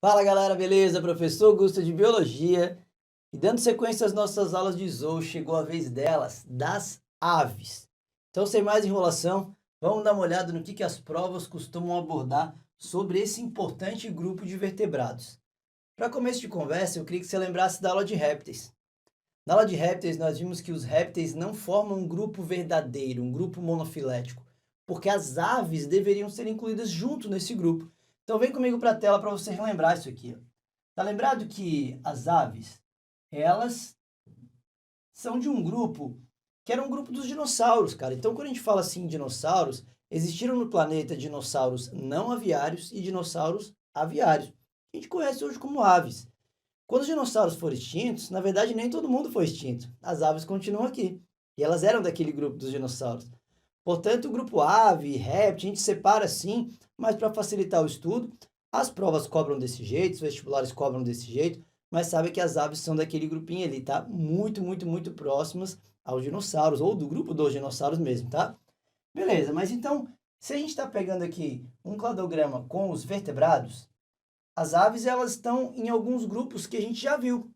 Fala galera, beleza? Professor Augusto de Biologia. E dando sequência às nossas aulas de zoo, chegou a vez delas, das aves. Então, sem mais enrolação, vamos dar uma olhada no que as provas costumam abordar sobre esse importante grupo de vertebrados. Para começo de conversa, eu queria que você lembrasse da aula de répteis. Na aula de répteis, nós vimos que os répteis não formam um grupo verdadeiro, um grupo monofilético, porque as aves deveriam ser incluídas junto nesse grupo. Então vem comigo para a tela para você relembrar isso aqui. Tá lembrado que as aves, elas são de um grupo que era um grupo dos dinossauros, cara. Então quando a gente fala assim dinossauros, existiram no planeta dinossauros não aviários e dinossauros aviários, que a gente conhece hoje como aves. Quando os dinossauros foram extintos, na verdade nem todo mundo foi extinto. As aves continuam aqui. E elas eram daquele grupo dos dinossauros. Portanto, o grupo ave, réptil, a gente separa assim, mas para facilitar o estudo, as provas cobram desse jeito, os vestibulares cobram desse jeito, mas sabe que as aves são daquele grupinho ali, tá? Muito próximas aos dinossauros, ou do grupo dos dinossauros mesmo, tá? Beleza, mas então, se a gente está pegando aqui um cladograma com os vertebrados, as aves elas estão em alguns grupos que a gente já viu.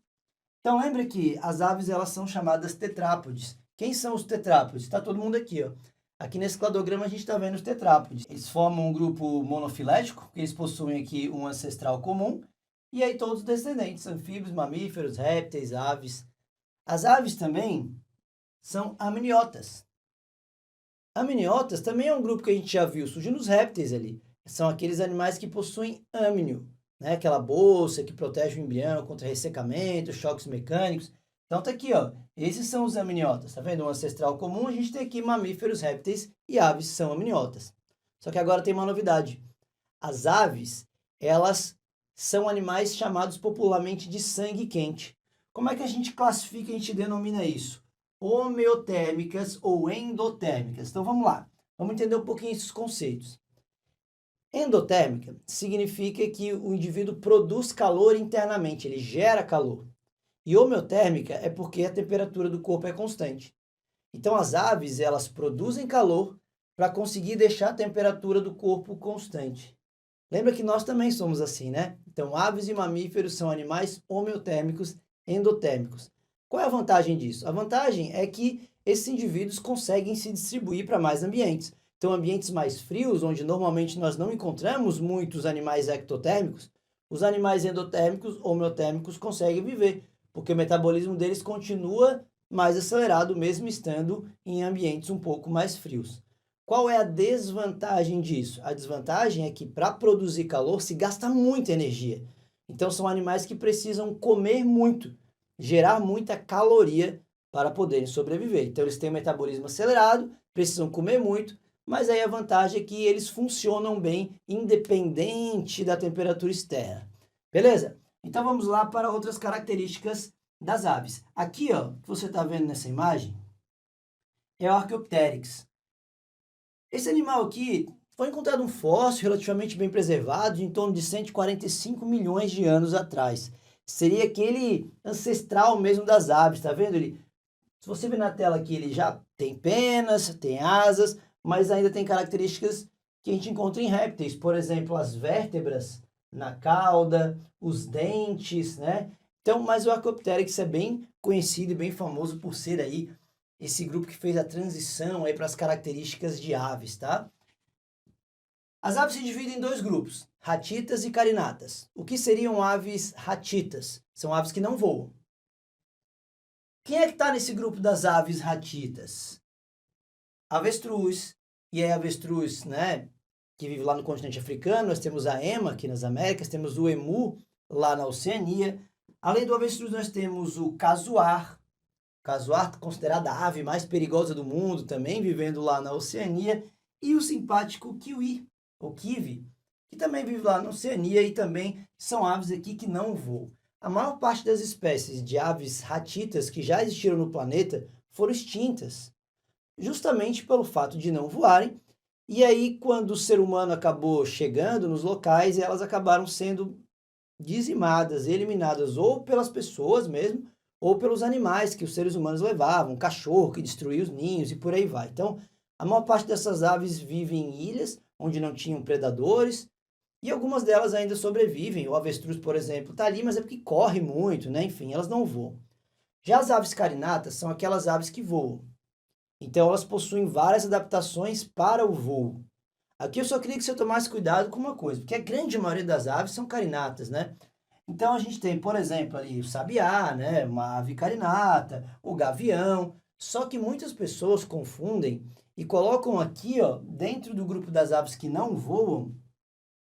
Então lembra que as aves elas são chamadas tetrápodes. Quem são os tetrápodes? Está todo mundo aqui, ó. Aqui nesse cladograma a gente está vendo os tetrápodes. Eles formam um grupo monofilético, eles possuem aqui um ancestral comum, e aí todos os descendentes, anfíbios, mamíferos, répteis, aves. As aves também são amniotas. Amniotas também é um grupo que a gente já viu, surgiu nos répteis ali. São aqueles animais que possuem âmnio, né? Aquela bolsa que protege o embrião contra ressecamento, choques mecânicos. Então tá aqui, ó. Esses são os amniotas. Tá vendo? Um ancestral comum, a gente tem aqui mamíferos, répteis e aves são amniotas. Só que agora tem uma novidade. As aves, elas são animais chamados popularmente de sangue quente. Como é que a gente classifica, a gente denomina isso? Homeotérmicas ou endotérmicas. Então vamos lá. Vamos entender um pouquinho esses conceitos. Endotérmica significa que o indivíduo produz calor internamente, ele gera calor. E homeotérmica é porque a temperatura do corpo é constante. Então as aves, elas produzem calor para conseguir deixar a temperatura do corpo constante. Lembra que nós também somos assim, né? Então aves e mamíferos são animais homeotérmicos, endotérmicos. Qual é a vantagem disso? A vantagem é que esses indivíduos conseguem se distribuir para mais ambientes. Então, ambientes mais frios, onde normalmente nós não encontramos muitos animais ectotérmicos, os animais endotérmicos, homeotérmicos, conseguem viver, porque o metabolismo deles continua mais acelerado, mesmo estando em ambientes um pouco mais frios. Qual é a desvantagem disso? A desvantagem é que para produzir calor se gasta muita energia. Então, são animais que precisam comer muito, gerar muita caloria para poderem sobreviver. Então, eles têm um metabolismo acelerado, precisam comer muito, mas aí a vantagem é que eles funcionam bem independente da temperatura externa. Beleza? Então vamos lá para outras características das aves. Aqui, ó, que você está vendo nessa imagem, é o Archaeopteryx. Esse animal aqui foi encontrado um fóssil relativamente bem preservado, de em torno de 145 milhões de anos atrás. Seria aquele ancestral mesmo das aves, tá vendo? Se você ver na tela aqui, ele já tem penas, tem asas, mas ainda tem características que a gente encontra em répteis, por exemplo, as vértebras na cauda, os dentes, né? Então, mas o Archaeopteryx é bem conhecido e bem famoso por ser aí esse grupo que fez a transição aí para as características de aves, tá? As aves se dividem em dois grupos, ratitas e carinatas. O que seriam aves ratitas? São aves que não voam. Quem é que está nesse grupo das aves ratitas? Avestruz, e é avestruz, né, que vive lá no continente africano. Nós temos a ema aqui nas Américas, temos o emu lá na Oceania. Além do avestruz, nós temos o casuar, considerada a ave mais perigosa do mundo, também vivendo lá na Oceania, e o simpático kiwi, ou kiwi, que também vive lá na Oceania e também são aves aqui que não voam. A maior parte das espécies de aves ratitas que já existiram no planeta foram extintas, justamente pelo fato de não voarem. E aí, quando o ser humano acabou chegando nos locais, elas acabaram sendo dizimadas, eliminadas, ou pelas pessoas mesmo, ou pelos animais que os seres humanos levavam, um cachorro que destruía os ninhos e por aí vai. Então, a maior parte dessas aves vivem em ilhas, onde não tinham predadores, E algumas delas ainda sobrevivem. O avestruz, por exemplo, está ali, mas é porque corre muito, né? Enfim, elas não voam. Já as aves carinatas são aquelas aves que voam. Então, elas possuem várias adaptações para o voo. Aqui eu só queria que você tomasse cuidado com uma coisa, porque a grande maioria das aves são carinatas, né? Então, a gente tem, por exemplo, ali o sabiá, né? Uma ave carinata, o gavião. Só que muitas pessoas confundem e colocam aqui, ó, dentro do grupo das aves que não voam,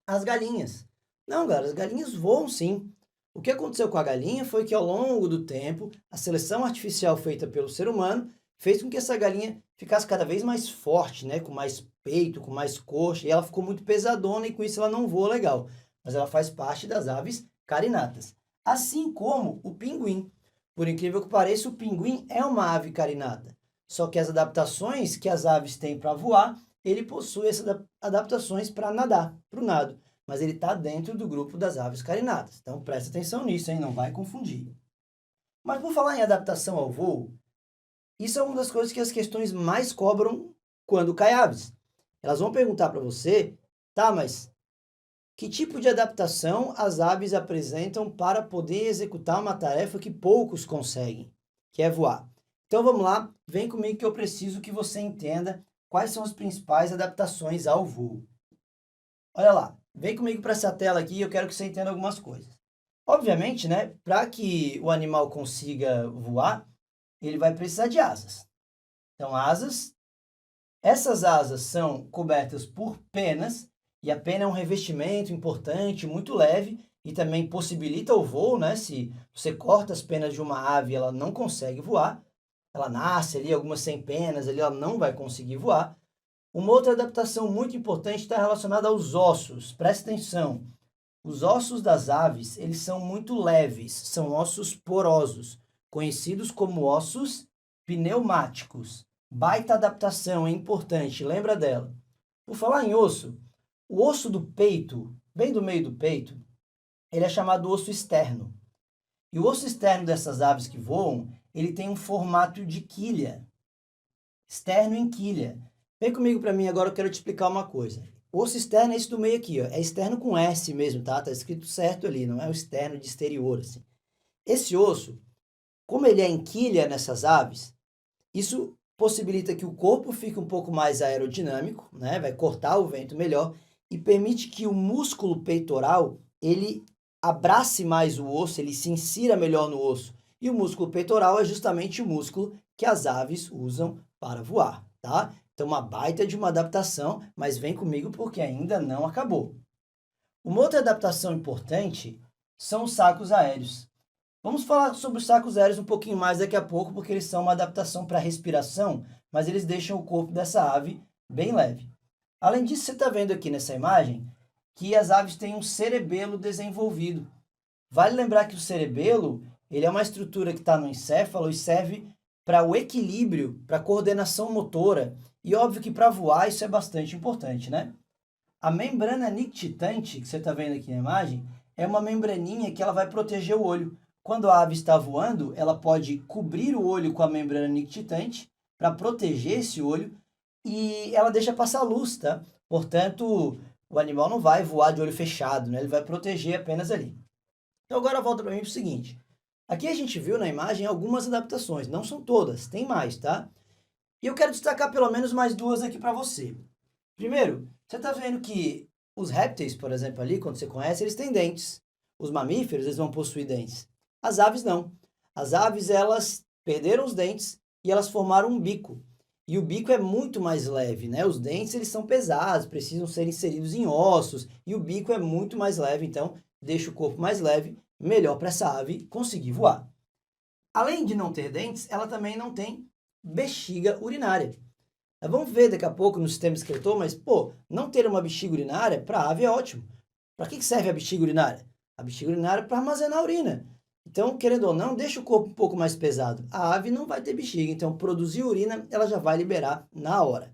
as galinhas. Não, galera, as galinhas voam sim. O que aconteceu com a galinha foi que ao longo do tempo, a seleção artificial feita pelo ser humano fez com que essa galinha ficasse cada vez mais forte, né? Com mais peito, com mais coxa, e ela ficou muito pesadona e com isso ela não voa legal. Mas ela faz parte das aves carinatas. Assim como o pinguim. Por incrível que pareça, o pinguim é uma ave carinata. Só que as adaptações que as aves têm para voar, ele possui essas adaptações para nadar, para o nado. Mas ele está dentro do grupo das aves carinatas. Então presta atenção nisso, hein? Não vai confundir. Mas por falar em adaptação ao voo, isso é uma das coisas que as questões mais cobram quando cai aves. Elas vão perguntar para você, tá, mas que tipo de adaptação as aves apresentam para poder executar uma tarefa que poucos conseguem, que é voar? Então vamos lá, vem comigo que eu preciso que você entenda quais são as principais adaptações ao voo. Olha lá, vem comigo para essa tela aqui e eu quero que você entenda algumas coisas. Obviamente, né, para que o animal consiga voar, ele vai precisar de asas. Então, essas asas são cobertas por penas, e a pena é um revestimento importante, muito leve, e também possibilita o voo, né? Se você corta as penas de uma ave, ela não consegue voar, ela nasce ali, algumas sem penas, ali ela não vai conseguir voar. Uma outra adaptação muito importante está relacionada aos ossos. Presta atenção. Os ossos das aves, eles são muito leves, são ossos porosos, conhecidos como ossos pneumáticos. Baita adaptação, é importante, lembra dela. Por falar em osso, o osso do peito, bem do meio do peito, ele é chamado osso externo. E o osso externo dessas aves que voam, ele tem um formato de quilha, externo em quilha. Vem comigo para mim agora, eu quero te explicar uma coisa. O osso externo é esse do meio aqui, ó. É externo com S mesmo, tá? Tá escrito certo ali, não é o externo de exterior, assim. Esse osso, como ele é em quilha nessas aves, isso possibilita que o corpo fique um pouco mais aerodinâmico, né? Vai cortar o vento melhor e permite que o músculo peitoral, ele abrace mais o osso, ele se insira melhor no osso. E o músculo peitoral é justamente o músculo que as aves usam para voar, tá? Então, uma baita de uma adaptação, mas vem comigo porque ainda não acabou. Uma outra adaptação importante são os sacos aéreos. Vamos falar sobre os sacos aéreos um pouquinho mais daqui a pouco, porque eles são uma adaptação para a respiração, mas eles deixam o corpo dessa ave bem leve. Além disso, você está vendo aqui nessa imagem que as aves têm um cerebelo desenvolvido. Vale lembrar que o cerebelo, ele é uma estrutura que está no encéfalo e serve para o equilíbrio, para a coordenação motora. E óbvio que para voar isso é bastante importante, né? A membrana nictitante, que você está vendo aqui na imagem, é uma membraninha que ela vai proteger o olho. Quando a ave está voando, ela pode cobrir o olho com a membrana nictitante para proteger esse olho e ela deixa passar luz, tá? Portanto, o animal não vai voar de olho fechado, né? Ele vai proteger apenas ali. Então agora volta para mim para o seguinte. Aqui a gente viu na imagem algumas adaptações, não são todas, tem mais, tá? E eu quero destacar pelo menos mais duas aqui para você. Primeiro, você está vendo que os répteis, por exemplo, ali, quando você conhece, eles têm dentes. Os mamíferos, eles vão possuir dentes. As aves não. As aves, elas perderam os dentes e elas formaram um bico. E o bico é muito mais leve, né? Os dentes, eles são pesados, precisam ser inseridos em ossos. E o bico é muito mais leve, então deixa o corpo mais leve, melhor para essa ave conseguir voar. Além de não ter dentes, ela também não tem bexiga urinária. Vamos ver daqui a pouco no sistema excretor, mas, pô, não ter uma bexiga urinária para a ave é ótimo. Para que serve a bexiga urinária? A bexiga urinária é para armazenar a urina. Então, querendo ou não, deixa o corpo um pouco mais pesado. A ave não vai ter bexiga, então produzir urina ela já vai liberar na hora.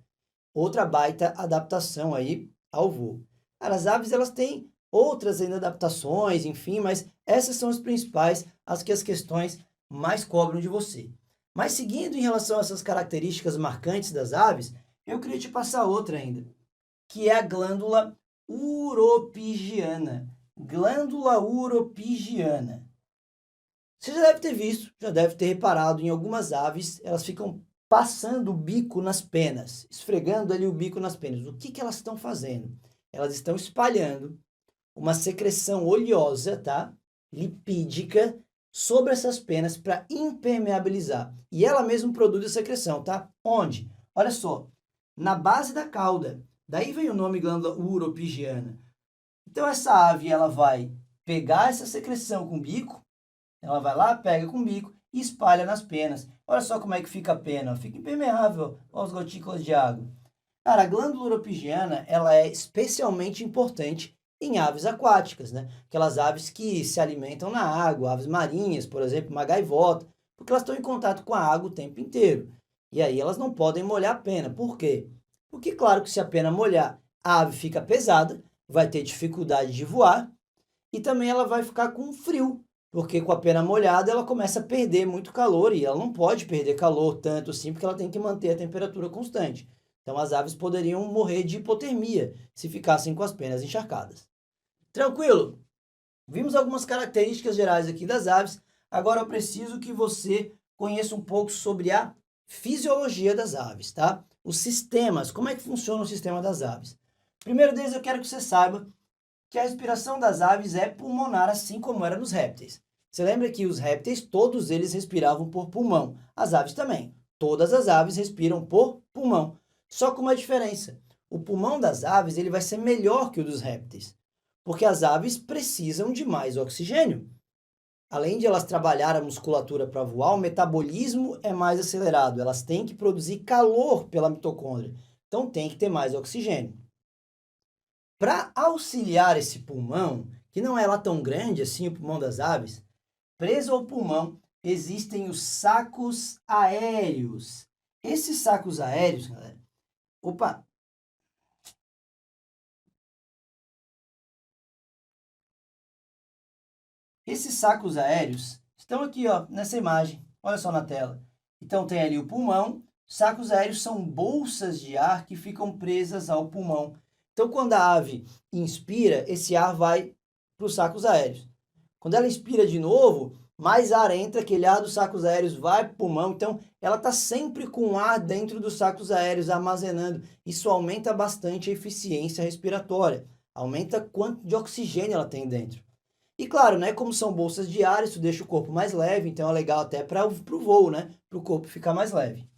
Outra baita adaptação aí ao voo. Cara, as aves elas têm outras ainda adaptações, enfim, mas essas são as principais, as que as questões mais cobram de você. Mas seguindo em relação a essas características marcantes das aves, eu queria te passar outra ainda, que é a glândula uropigiana. Glândula uropigiana. Você já deve ter visto, já deve ter reparado em algumas aves, elas ficam passando o bico nas penas, esfregando ali o bico nas penas. O que elas estão fazendo? Elas estão espalhando uma secreção oleosa, tá? Lipídica, sobre essas penas para impermeabilizar. E ela mesma produz a secreção, tá? Onde? Olha só, na base da cauda. Daí vem o nome glândula uropigiana. Então essa ave, ela vai pegar essa secreção com o bico, ela vai lá, pega com o bico e espalha nas penas. Olha só como é que fica a pena, fica impermeável aos gotículas de água. Cara, a glândula uropigiana, ela é especialmente importante em aves aquáticas, né? Aquelas aves que se alimentam na água, aves marinhas, por exemplo, uma gaivota, porque elas estão em contato com a água o tempo inteiro. E aí elas não podem molhar a pena. Por quê? Porque, claro que se a pena molhar, a ave fica pesada, vai ter dificuldade de voar e também ela vai ficar com frio, porque com a pena molhada ela começa a perder muito calor e ela não pode perder calor tanto assim, porque ela tem que manter a temperatura constante. Então as aves poderiam morrer de hipotermia se ficassem com as penas encharcadas. Tranquilo? Vimos algumas características gerais aqui das aves. Agora eu preciso que você conheça um pouco sobre a fisiologia das aves, tá? Os sistemas, como é que funciona o sistema das aves? Primeiro deles, eu quero que você saiba que a respiração das aves é pulmonar, assim como era nos répteis. Você lembra que os répteis, todos eles respiravam por pulmão. As aves também. Todas as aves respiram por pulmão. Só com uma diferença. O pulmão das aves ele vai ser melhor que o dos répteis, porque as aves precisam de mais oxigênio. Além de elas trabalhar a musculatura para voar, o metabolismo é mais acelerado. Elas têm que produzir calor pela mitocôndria. Então tem que ter mais oxigênio. Para auxiliar esse pulmão, que não é lá tão grande assim, o pulmão das aves, preso ao pulmão existem os sacos aéreos. Esses sacos aéreos, galera, esses sacos aéreos estão aqui, ó, nessa imagem. Olha só na tela. Então tem ali o pulmão. Sacos aéreos são bolsas de ar que ficam presas ao pulmão. Então, quando a ave inspira, esse ar vai para os sacos aéreos. Quando ela inspira de novo, mais ar entra, aquele ar dos sacos aéreos vai para o pulmão. Então, ela está sempre com ar dentro dos sacos aéreos, armazenando. Isso aumenta bastante a eficiência respiratória. Aumenta quanto de oxigênio ela tem dentro. E claro, né, como são bolsas de ar, isso deixa o corpo mais leve, então é legal até para o voo, né, para o corpo ficar mais leve.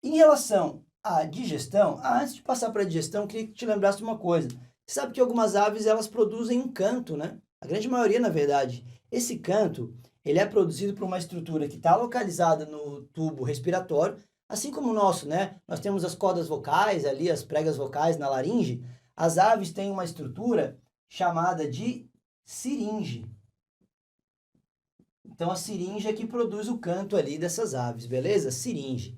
Em relação à digestão, antes de passar para a digestão, eu queria que te lembrasse uma coisa. Você sabe que algumas aves elas produzem um canto, né? A grande maioria, na verdade. Esse canto, ele é produzido por uma estrutura que está localizada no tubo respiratório, assim como o nosso, né? Nós temos as cordas vocais ali, as pregas vocais na laringe. As aves têm uma estrutura chamada de siringe. Então a siringe é que produz o canto ali dessas aves, beleza? Siringe.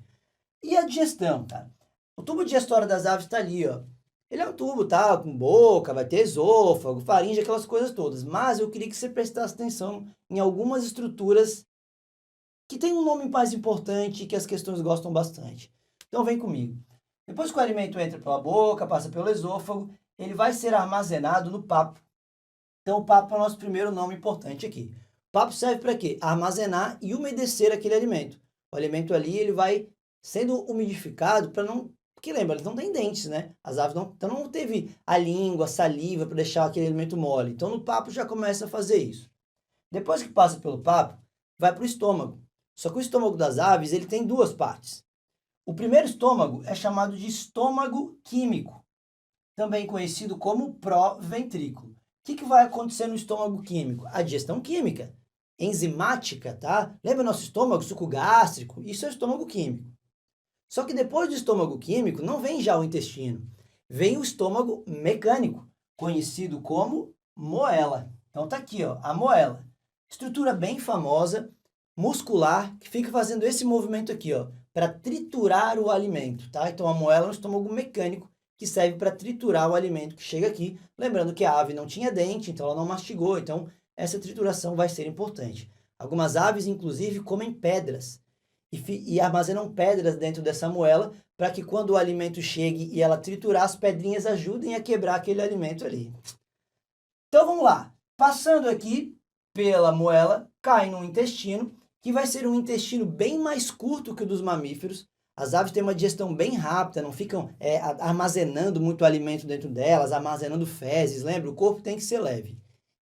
E a digestão, tá? O tubo digestório das aves está ali, ó. Ele é um tubo, tá? Com boca, vai ter esôfago, faringe, aquelas coisas todas. Mas eu queria que você prestasse atenção em algumas estruturas que têm um nome mais importante e que as questões gostam bastante. Então vem comigo. Depois que o alimento entra pela boca, passa pelo esôfago, ele vai ser armazenado no papo. Então o papo é o nosso primeiro nome importante aqui. O papo serve para quê? Armazenar e umedecer aquele alimento. O alimento ali, ele vai sendo umidificado para não... Porque lembra, eles não têm dentes, né? As aves não... Então não teve a língua, a saliva para deixar aquele alimento mole. Então no papo já começa a fazer isso. Depois que passa pelo papo, vai para o estômago. Só que o estômago das aves, ele tem duas partes. O primeiro estômago é chamado de estômago químico, também conhecido como proventrículo. O que vai acontecer no estômago químico? A digestão química, enzimática, tá? Lembra nosso estômago, suco gástrico? Isso é o estômago químico. Só que depois do estômago químico, não vem já o intestino. Vem o estômago mecânico, conhecido como moela. Então tá aqui, ó, a moela. Estrutura bem famosa, muscular, que fica fazendo esse movimento aqui, ó, para triturar o alimento, tá? Então a moela é um estômago mecânico que serve para triturar o alimento que chega aqui. Lembrando que a ave não tinha dente, então ela não mastigou, então essa trituração vai ser importante. Algumas aves, inclusive, comem pedras. e armazenam pedras dentro dessa moela para que quando o alimento chegue e ela triturar, as pedrinhas ajudem a quebrar aquele alimento ali. Então vamos lá. Passando aqui pela moela, cai no intestino, que vai ser um intestino bem mais curto que o dos mamíferos. As aves têm uma digestão bem rápida, não ficam armazenando muito alimento dentro delas, armazenando fezes, lembra? O corpo tem que ser leve.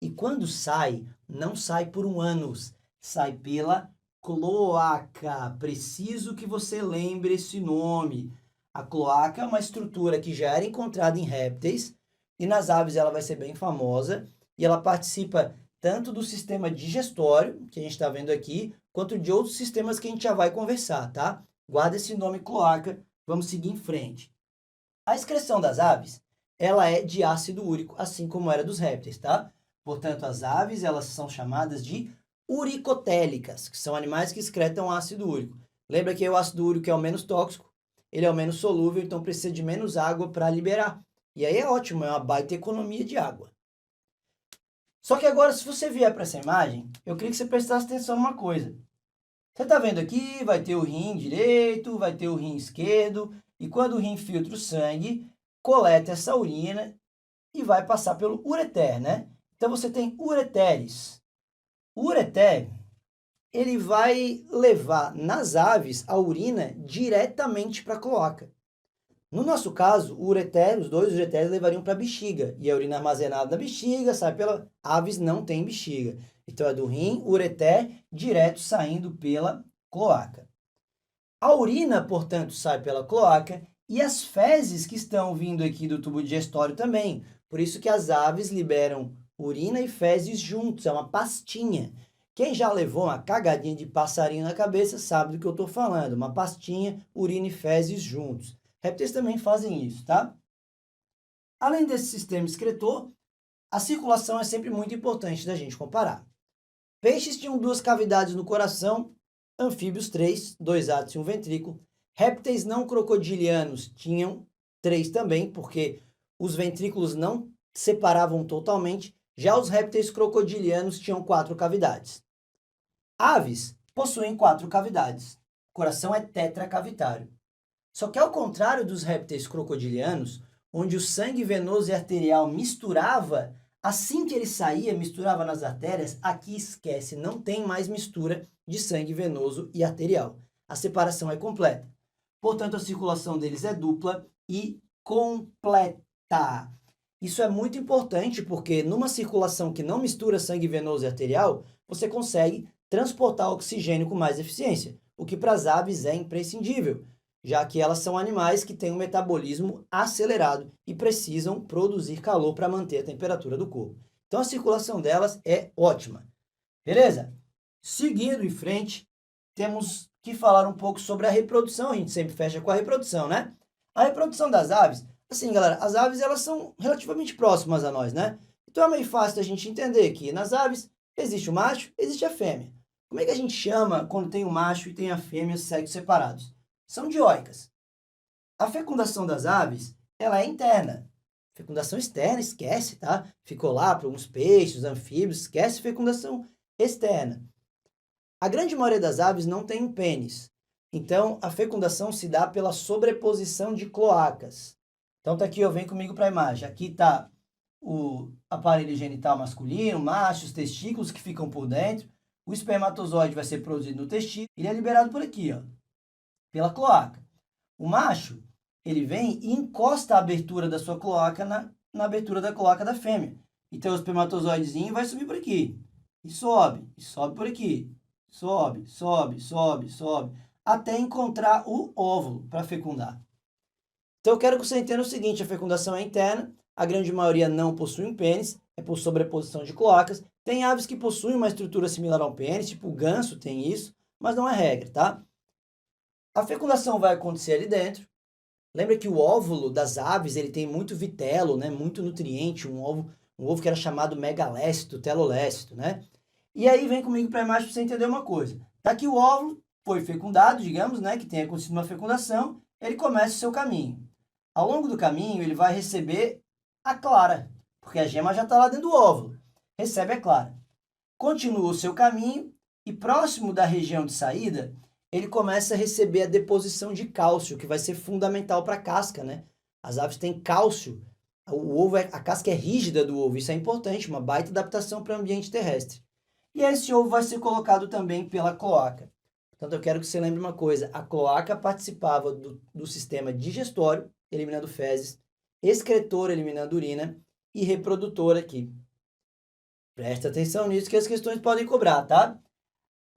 E quando sai, não sai por um ânus, sai pela cloaca. Preciso que você lembre esse nome. A cloaca é uma estrutura que já era encontrada em répteis, e nas aves ela vai ser bem famosa, e ela participa tanto do sistema digestório, que a gente está vendo aqui, quanto de outros sistemas que a gente já vai conversar, tá? Guarda esse nome cloaca, vamos seguir em frente. A excreção das aves, ela é de ácido úrico, assim como era dos répteis, tá? Portanto, as aves, elas são chamadas de uricotélicas, que são animais que excretam ácido úrico. Lembra que o ácido úrico é o menos tóxico, ele é o menos solúvel, então precisa de menos água para liberar. E aí é ótimo, é uma baita economia de água. Só que agora, se você vier para essa imagem, eu queria que você prestasse atenção numa coisa. Você está vendo aqui, vai ter o rim direito, vai ter o rim esquerdo, e quando o rim filtra o sangue, coleta essa urina e vai passar pelo ureter, né? Então você tem ureteres. O ureter, ele vai levar nas aves a urina diretamente para a cloaca. No nosso caso, o ureter, os dois ureteres levariam para a bexiga, e a urina armazenada na bexiga sai pela... Aves não têm bexiga. Então é do rim, ureter, direto saindo pela cloaca. A urina, portanto, sai pela cloaca e as fezes que estão vindo aqui do tubo digestório também. Por isso que as aves liberam urina e fezes juntos, é uma pastinha. Quem já levou uma cagadinha de passarinho na cabeça sabe do que eu estou falando. Uma pastinha, urina e fezes juntos. Répteis também fazem isso, tá? Além desse sistema excretor, a circulação é sempre muito importante da gente comparar. Peixes tinham 2 cavidades no coração, anfíbios 3, 2 átrios e um ventrículo. Répteis não crocodilianos tinham 3 também, porque os ventrículos não separavam totalmente. Já os répteis crocodilianos tinham 4 cavidades. Aves possuem 4 cavidades. O coração é tetracavitário. Só que ao contrário dos répteis crocodilianos, onde o sangue venoso e arterial misturava, assim que ele saía, misturava nas artérias, aqui esquece, não tem mais mistura de sangue venoso e arterial. A separação é completa. Portanto, a circulação deles é dupla e completa. Isso é muito importante porque numa circulação que não mistura sangue venoso e arterial, você consegue transportar oxigênio com mais eficiência, o que para as aves é imprescindível, já que elas são animais que têm um metabolismo acelerado e precisam produzir calor para manter a temperatura do corpo. Então a circulação delas é ótima. Beleza? Seguindo em frente, temos que falar um pouco sobre a reprodução. A gente sempre fecha com a reprodução, né? A reprodução das aves, assim, galera, as aves elas são relativamente próximas a nós, né? Então é meio fácil da gente entender que nas aves existe o macho, existe a fêmea. Como é que a gente chama quando tem o macho e tem a fêmea sexos separados? São dioicas. A fecundação das aves, ela é interna. Fecundação externa, esquece, tá? Ficou lá para uns peixes, anfíbios, esquece fecundação externa. A grande maioria das aves não tem um pênis. Então, a fecundação se dá pela sobreposição de cloacas. Então, tá aqui, ó, vem comigo para a imagem. Aqui tá o aparelho genital masculino, machos, testículos que ficam por dentro. O espermatozoide vai ser produzido no testículo. Ele é liberado por aqui, ó, pela cloaca. O macho, ele vem e encosta a abertura da sua cloaca na abertura da cloaca da fêmea. Então, o espermatozoidezinho vai subir por aqui. E sobe por aqui. Sobe, até encontrar o óvulo para fecundar. Então, eu quero que você entenda o seguinte, a fecundação é interna, a grande maioria não possui um pênis, é por sobreposição de cloacas. Tem aves que possuem uma estrutura similar ao pênis, tipo o ganso tem isso, mas não é regra, tá? A fecundação vai acontecer ali dentro. Lembra que o óvulo das aves, ele tem muito vitelo, né? Muito nutriente, um ovo que era chamado megalécito, telolécito, né? E aí vem comigo para a imagem para você entender uma coisa. Tá aqui o óvulo, foi fecundado, digamos, né? Que tenha acontecido uma fecundação, ele começa o seu caminho. Ao longo do caminho, ele vai receber a clara, porque a gema já está lá dentro do óvulo. Recebe a clara. Continua o seu caminho e próximo da região de saída, ele começa a receber a deposição de cálcio, que vai ser fundamental para a casca, né? As aves têm cálcio, a casca é rígida do ovo, isso é importante, uma baita adaptação para o ambiente terrestre. E esse ovo vai ser colocado também pela cloaca. Portanto, eu quero que você lembre uma coisa, a cloaca participava do sistema digestório, eliminando fezes, excretor, eliminando urina, e reprodutor aqui. Presta atenção nisso que as questões podem cobrar, tá?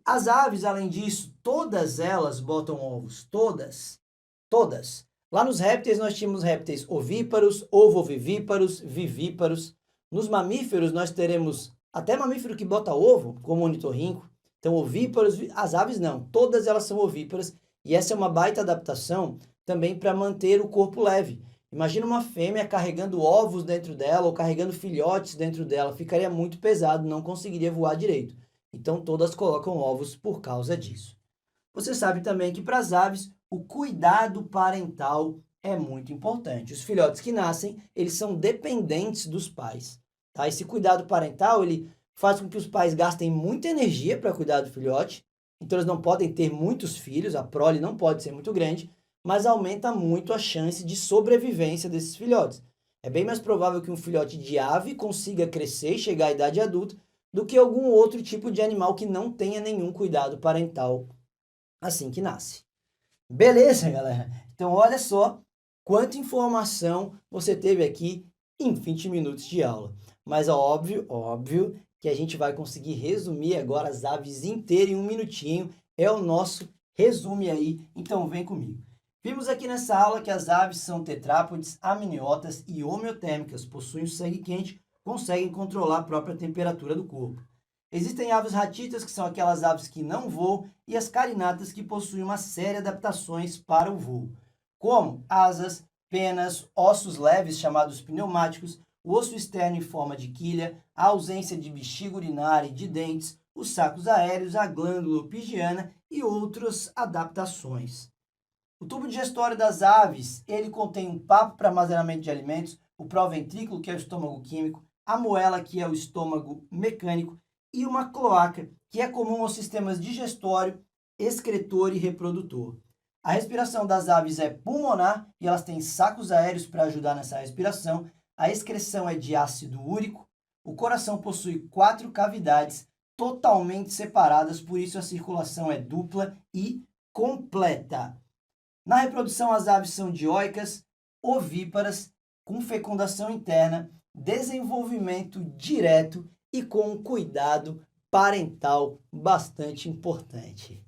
As aves, além disso, todas elas botam ovos, todas. Lá nos répteis nós tínhamos répteis ovíparos, ovovivíparos, vivíparos. Nos mamíferos nós teremos até mamífero que bota ovo, como o ornitorrinco. Então ovíparos, as aves não, todas elas são ovíparas e essa é uma baita adaptação também para manter o corpo leve. Imagina uma fêmea carregando ovos dentro dela ou carregando filhotes dentro dela, ficaria muito pesado, não conseguiria voar direito. Então todas colocam ovos por causa disso. Você sabe também que para as aves o cuidado parental é muito importante. Os filhotes que nascem, eles são dependentes dos pais. Tá? Esse cuidado parental, ele faz com que os pais gastem muita energia para cuidar do filhote, então eles não podem ter muitos filhos, a prole não pode ser muito grande, mas aumenta muito a chance de sobrevivência desses filhotes. É bem mais provável que um filhote de ave consiga crescer e chegar à idade adulta do que algum outro tipo de animal que não tenha nenhum cuidado parental assim que nasce. Beleza, galera? Então, olha só quanta informação você teve aqui em 20 minutos de aula. Mas óbvio que a gente vai conseguir resumir agora as aves inteiras em um minutinho. É o nosso resume aí, então vem comigo. Vimos aqui nessa aula que as aves são tetrápodes, amniotas e homeotérmicas, possuem sangue quente, conseguem controlar a própria temperatura do corpo. Existem aves ratitas, que são aquelas aves que não voam, e as carinatas, que possuem uma série de adaptações para o voo, como asas, penas, ossos leves chamados pneumáticos, o osso externo em forma de quilha, a ausência de bexiga urinária e de dentes, os sacos aéreos, a glândula pigiana e outras adaptações. O tubo digestório das aves, ele contém um papo para armazenamento de alimentos, o proventrículo, que é o estômago químico, a moela, que é o estômago mecânico, e uma cloaca, que é comum aos sistemas digestório, excretor e reprodutor. A respiração das aves é pulmonar e elas têm sacos aéreos para ajudar nessa respiração. A excreção é de ácido úrico. O coração possui 4 cavidades totalmente separadas, por isso a circulação é dupla e completa. Na reprodução, as aves são dioicas, ovíparas, com fecundação interna, desenvolvimento direto e com um cuidado parental bastante importante.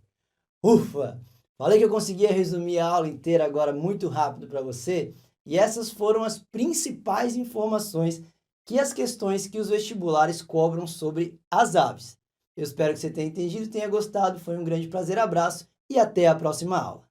Ufa! Falei que eu conseguia resumir a aula inteira agora muito rápido para você, e essas foram as principais informações que as questões que os vestibulares cobram sobre as aves. Eu espero que você tenha entendido, tenha gostado, foi um grande prazer, abraço e até a próxima aula.